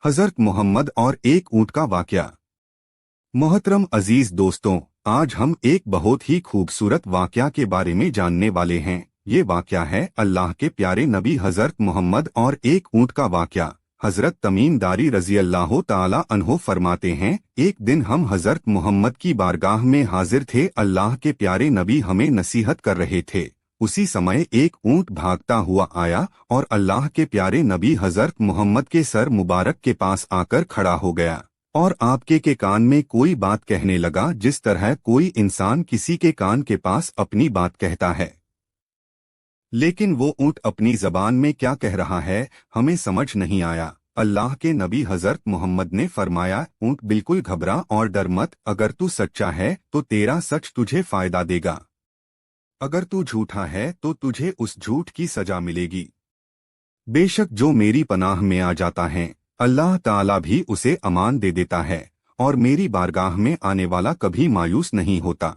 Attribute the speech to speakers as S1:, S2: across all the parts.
S1: हज़रत मोहम्मद और एक ऊँट का वाक़या। मोहतरम अजीज दोस्तों, आज हम एक बहुत ही खूबसूरत वाक़या के बारे में जानने वाले हैं। ये वाक़या है अल्लाह के प्यारे नबी हज़रत मोहम्मद और एक ऊँट का वाक़या। हज़रत तमीम दारी रज़ी अल्लाह ताला अन्हो फरमाते हैं, एक दिन हम हज़रत मोहम्मद की बारगाह में हाजिर थे। अल्लाह के प्यारे नबी हमें नसीहत कर रहे थे। उसी समय एक ऊँट भागता हुआ आया और अल्लाह के प्यारे नबी हज़रत मोहम्मद के सर मुबारक के पास आकर खड़ा हो गया और आपके के कान में कोई बात कहने लगा, जिस तरह कोई इंसान किसी के कान के पास अपनी बात कहता है। लेकिन वो ऊँट अपनी जबान में क्या कह रहा है, हमें समझ नहीं आया। अल्लाह के नबी हज़रत मोहम्मद ने फरमाया, ऊँट बिल्कुल घबरा और डर मत। अगर तू सच्चा है तो तेरा सच तुझे फायदा देगा, अगर तू झूठा है तो तुझे उस झूठ की सजा मिलेगी। बेशक जो मेरी पनाह में आ जाता है, अल्लाह ताला भी उसे अमान दे देता है और मेरी बारगाह में आने वाला कभी मायूस नहीं होता।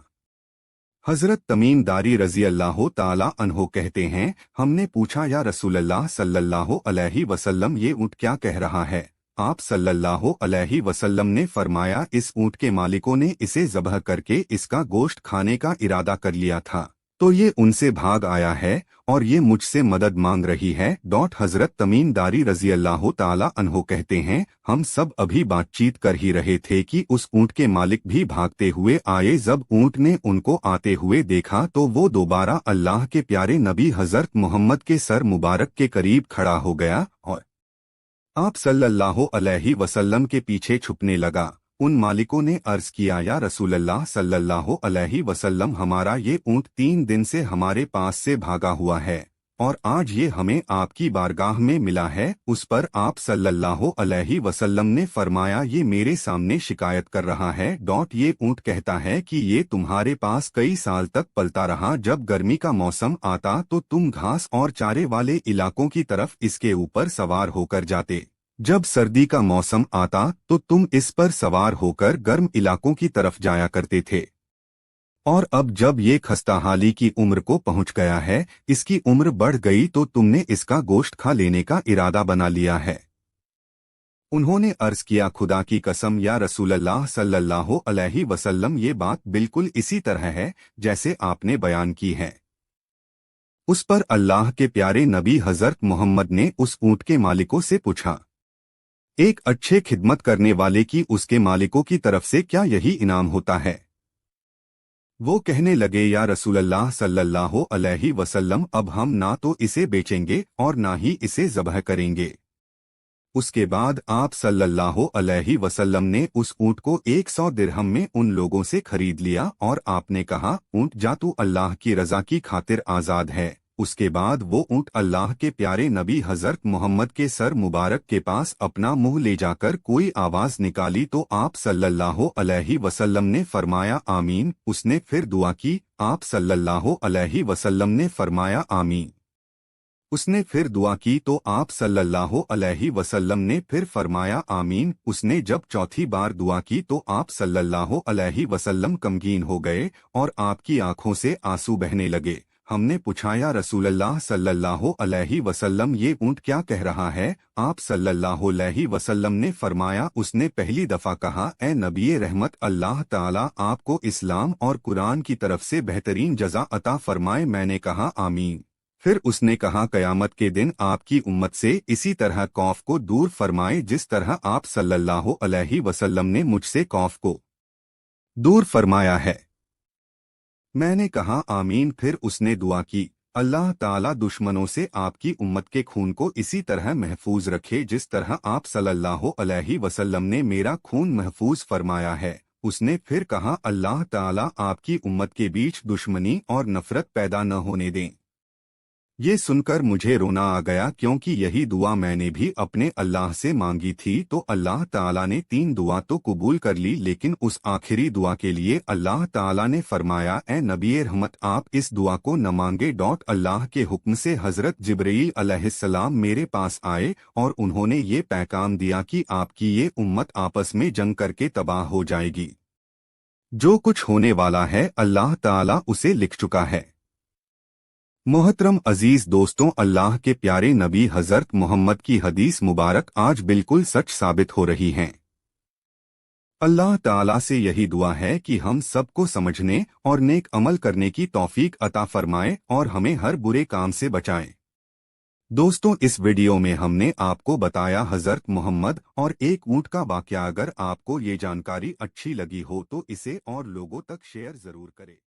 S1: हज़रत तमीम दारी रज़ी अल्लाह ताला अन्हो कहते हैं, हमने पूछा, या रसूलल्लाह सल्लल्लाहु अलैहि वसल्लम, ये ऊँट क्या कह रहा है? आप सल्लल्लाहु अलैहि वसल्लम ने फरमाया, इस ऊँट के मालिकों ने इसे ज़बह करके इसका गोश्त खाने का इरादा कर लिया था, तो ये उनसे भाग आया है और ये मुझसे मदद मांग रही है। हज़रत तमीम दारी रज़ी अल्लाह ताला अन्हो कहते हैं, हम सब अभी बातचीत कर ही रहे थे कि उस ऊँट के मालिक भी भागते हुए आए। जब ऊँट ने उनको आते हुए देखा तो वो दोबारा अल्लाह के प्यारे नबी हज़रत मोहम्मद के सर मुबारक के करीब खड़ा हो गया और आप सल्लल्लाहु अलैहि वसल्लम के पीछे छुपने लगा। उन मालिकों ने अर्ज किया, या रसूलल्लाह सल्लल्लाहु अलैहि वसल्लम, हमारा ये ऊँट 3 दिन से हमारे पास से भागा हुआ है और आज ये हमें आपकी बारगाह में मिला है। उस पर आप सल्लल्लाहु अलैहि वसल्लम ने फरमाया, ये मेरे सामने शिकायत कर रहा है। ये ऊँट कहता है कि ये तुम्हारे पास कई साल तक पलता रहा। जब गर्मी का मौसम आता तो तुम घास और चारे वाले इलाकों की तरफ इसके ऊपर सवार होकर जाते, जब सर्दी का मौसम आता तो तुम इस पर सवार होकर गर्म इलाकों की तरफ जाया करते थे। और अब जब ये खस्ताहाली की उम्र को पहुंच गया है, इसकी उम्र बढ़ गई, तो तुमने इसका गोश्त खा लेने का इरादा बना लिया है। उन्होंने अर्ज किया, खुदा की कसम या रसूलल्लाह सल्लल्लाहु अलैहि वसल्लम, ये बात बिल्कुल इसी तरह है जैसे आपने बयान की है। उस पर अल्लाह के प्यारे नबी हज़रत मोहम्मद ने उस ऊँट के मालिकों से पूछा, एक अच्छे खिदमत करने वाले की उसके मालिकों की तरफ से क्या यही इनाम होता है? वो कहने लगे, या रसूलल्लाह सल्लल्लाहु अलैहि वसल्लम, अब हम ना तो इसे बेचेंगे और ना ही इसे ज़बह करेंगे। उसके बाद आप सल्लल्लाहु अलैहि वसल्लम ने उस ऊँट को 100 दिरहम में उन लोगों से खरीद लिया और आपने कहा, ऊँट जा, तू अल्लाह की रज़ा की खातिर आज़ाद है। उसके बाद वो ऊँट अल्लाह के प्यारे नबी हज़रत मोहम्मद के सर मुबारक के पास अपना मुंह ले जाकर कोई आवाज़ निकाली तो आप सल्लल्लाहु अलैहि वसल्लम ने फरमाया, आमीन। उसने फिर दुआ की, आप सल्लल्लाहु अलैहि वसल्लम ने फरमाया, आमीन। उसने फिर दुआ की तो आप सल्लल्लाहु अलैहि वसल्लम ने फिर फरमाया, आमीन। उसने जब चौथी बार दुआ की तो आप सल्लल्लाहु अलैहि वसल्लम गमगीन हो गए और आपकी आंखों से आंसू बहने लगे। हमने पूछा, या रसूलल्लाह सल्लल्लाहु अलैहि वसल्लम, ये ऊँट क्या कह रहा है? आप सल्लल्लाहु अलैहि वसल्लम ने फरमाया, उसने पहली दफा कहा, ए नबी रहमत, अल्लाह ताला आपको इस्लाम और कुरान की तरफ से बेहतरीन जज़ा अता फरमाए। मैंने कहा, आमीन। फिर उसने कहा, कयामत के दिन आपकी उम्मत से इसी तरह खौफ को दूर फरमाए जिस तरह आप सल्लल्लाहु अलैहि वसल्लम ने मुझसे खौफ को दूर फरमाया है। मैंने कहा, आमीन। फिर उसने दुआ की, अल्लाह ताला दुश्मनों से आपकी उम्मत के खून को इसी तरह महफूज रखे जिस तरह आप सल्लल्लाहु अलैहि वसल्लम ने मेरा खून महफूज फरमाया है। उसने फिर कहा, अल्लाह ताला आपकी उम्मत के बीच दुश्मनी और नफरत पैदा न होने दें। ये सुनकर मुझे रोना आ गया, क्योंकि यही दुआ मैंने भी अपने अल्लाह से मांगी थी। तो अल्लाह ताला ने 3 दुआ तो कबूल कर ली, लेकिन उस आखिरी दुआ के लिए अल्लाह ताला ने फरमाया, ए नबी रहमत, आप इस दुआ को न मांगे। अल्लाह के हुक्म से हज़रत जिब्रील अलैहिस्सलाम मेरे पास आए और उन्होंने ये पैगाम दिया कि आपकी ये उम्मत आपस में जंग करके तबाह हो जाएगी। जो कुछ होने वाला है अल्लाह ताला उसे लिख चुका है। मोहतरम अजीज दोस्तों, अल्लाह के प्यारे नबी हजरत मोहम्मद की हदीस मुबारक आज बिल्कुल सच साबित हो रही हैं। अल्लाह ताला से यही दुआ है कि हम सबको समझने और नेक अमल करने की तौफीक अता फरमाए और हमें हर बुरे काम से बचाएं। दोस्तों, इस वीडियो में हमने आपको बताया हजरत मोहम्मद और एक ऊँट का वाकया। अगर आपको ये जानकारी अच्छी लगी हो तो इसे और लोगों तक शेयर जरूर करें।